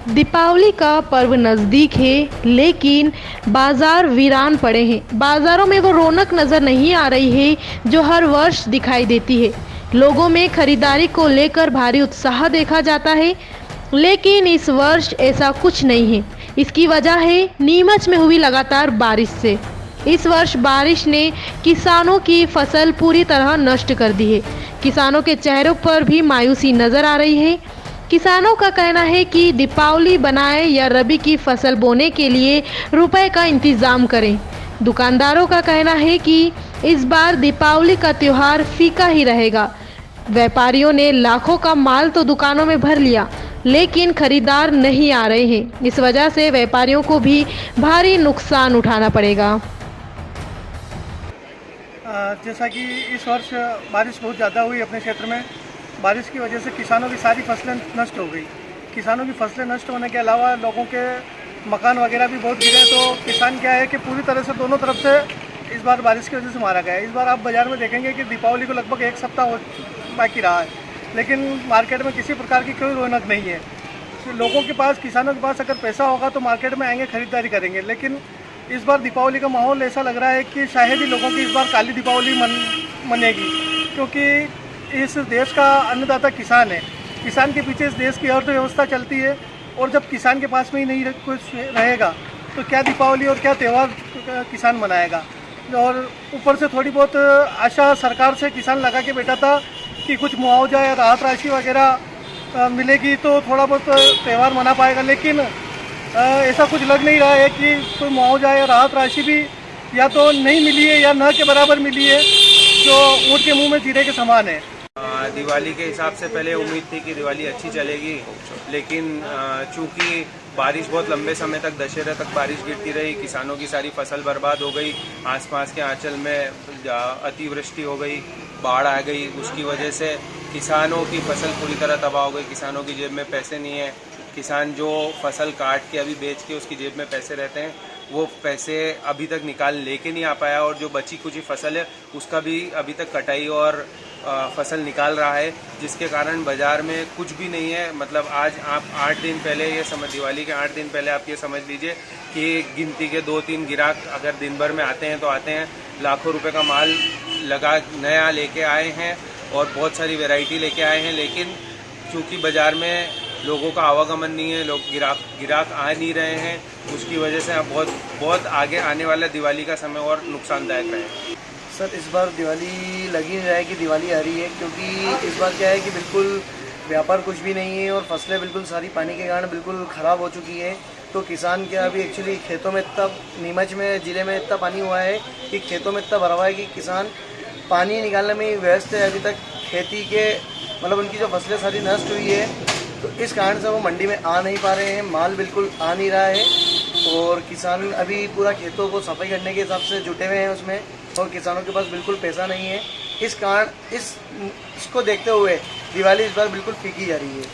दीपावली का पर्व नज़दीक है, लेकिन बाजार वीरान पड़े हैं। बाजारों में वो रौनक नज़र नहीं आ रही है जो हर वर्ष दिखाई देती है। लोगों में खरीदारी को लेकर भारी उत्साह देखा जाता है, लेकिन इस वर्ष ऐसा कुछ नहीं है। इसकी वजह है नीमच में हुई लगातार बारिश से। इस वर्ष बारिश ने किसानों की फसल पूरी तरह नष्ट कर दी है। किसानों के चेहरों पर भी मायूसी नजर आ रही है। किसानों का कहना है कि दीपावली बनाए या रबी की फसल बोने के लिए रुपए का इंतजाम करें। दुकानदारों का कहना है कि इस बार दीपावली का त्योहार फीका ही रहेगा। व्यापारियों ने लाखों का माल तो दुकानों में भर लिया, लेकिन खरीदार नहीं आ रहे हैं। इस वजह से व्यापारियों को भी भारी नुकसान उठाना पड़ेगा। जैसा कि इस वर्ष बारिश बहुत ज़्यादा हुई अपने क्षेत्र में। बारिश की वजह से किसानों की सारी फसलें नष्ट हो गई। किसानों की फसलें नष्ट होने के अलावा लोगों के मकान वगैरह भी बहुत गिरे। तो किसान क्या है कि पूरी तरह से दोनों तरफ से इस बार बारिश की वजह से मारा गया है। इस बार आप बाज़ार में देखेंगे कि दीपावली को लगभग एक सप्ताह बाकी रहा है, लेकिन मार्केट में किसी प्रकार की कोई रौनक नहीं है। लोगों के पास, किसानों के पास अगर पैसा होगा तो मार्केट में आएंगे, खरीदारी करेंगे। लेकिन इस बार दीपावली का माहौल ऐसा लग रहा है कि शायद ही लोगों की इस बार काली दीपावली मनेगी, क्योंकि इस देश का अन्नदाता किसान है। किसान के पीछे इस देश की अर्थव्यवस्था चलती है, और जब किसान के पास में ही नहीं कुछ रहेगा तो क्या दीपावली और क्या त्यौहार किसान मनाएगा। और ऊपर से थोड़ी बहुत आशा सरकार से किसान लगा के बैठा था कि कुछ मुआवजा या राहत राशि वगैरह मिलेगी तो थोड़ा बहुत त्यौहार मना पाएगा, लेकिन ऐसा कुछ लग नहीं रहा है कि कोई मुआवजा या राहत राशि भी या तो नहीं मिली है या न के बराबर मिली है, जो ऊँट के मुंह में जीरे के समान है। दिवाली के हिसाब से पहले उम्मीद थी कि दिवाली अच्छी चलेगी, लेकिन चूंकि बारिश बहुत लंबे समय तक, दशहरे तक बारिश गिरती रही, किसानों की सारी फसल बर्बाद हो गई। आसपास के आंचल में अतिवृष्टि हो गई, बाढ़ आ गई। उसकी वजह से किसानों की फसल पूरी तरह तबाह हो गई। किसानों की जेब में पैसे नहीं है। किसान जो फसल काट के अभी बेच के उसकी जेब में पैसे रहते हैं, वो पैसे अभी तक निकाल लेके नहीं आ पाया, और जो बची कुची फसल है उसका भी अभी तक कटाई और फसल निकाल रहा है, जिसके कारण बाज़ार में कुछ भी नहीं है। मतलब आज आप 8 दिन पहले, ये समझ, दिवाली के 8 दिन पहले आप ये समझ लीजिए कि गिनती के 2-3 ग्राहक अगर दिन भर में आते हैं तो आते हैं। लाखों रुपए का माल लगा नया लेके आए हैं और बहुत सारी वैरायटी लेके आए हैं, लेकिन चूँकि बाज़ार में लोगों का आवागमन नहीं है, लोग गिराक आ नहीं रहे हैं, उसकी वजह से अब बहुत आगे आने वाला दिवाली का समय और नुकसानदायक रहेगा। सर, इस बार दिवाली लग ही नहीं रहा है कि दिवाली आ रही है, क्योंकि इस बार क्या है कि बिल्कुल व्यापार कुछ भी नहीं है और फसलें बिल्कुल सारी पानी के कारण बिल्कुल ख़राब हो चुकी है। तो किसान क्या अभी एक्चुअली खेतों में इतना, नीमच में ज़िले में इतना पानी हुआ है कि खेतों में इतना भरा हुआ है कि किसान पानी निकालने में व्यस्त है। अभी तक खेती के मतलब उनकी जो फसलें सारी नष्ट हुई है, तो इस कारण से वो मंडी में आ नहीं पा रहे हैं, माल बिल्कुल आ नहीं रहा है। और किसान अभी पूरा खेतों को सफाई करने के हिसाब से जुटे हुए हैं उसमें, और किसानों के पास बिल्कुल पैसा नहीं है। इस कारण इसको देखते हुए दिवाली इस बार बिल्कुल फीकी जा रही है।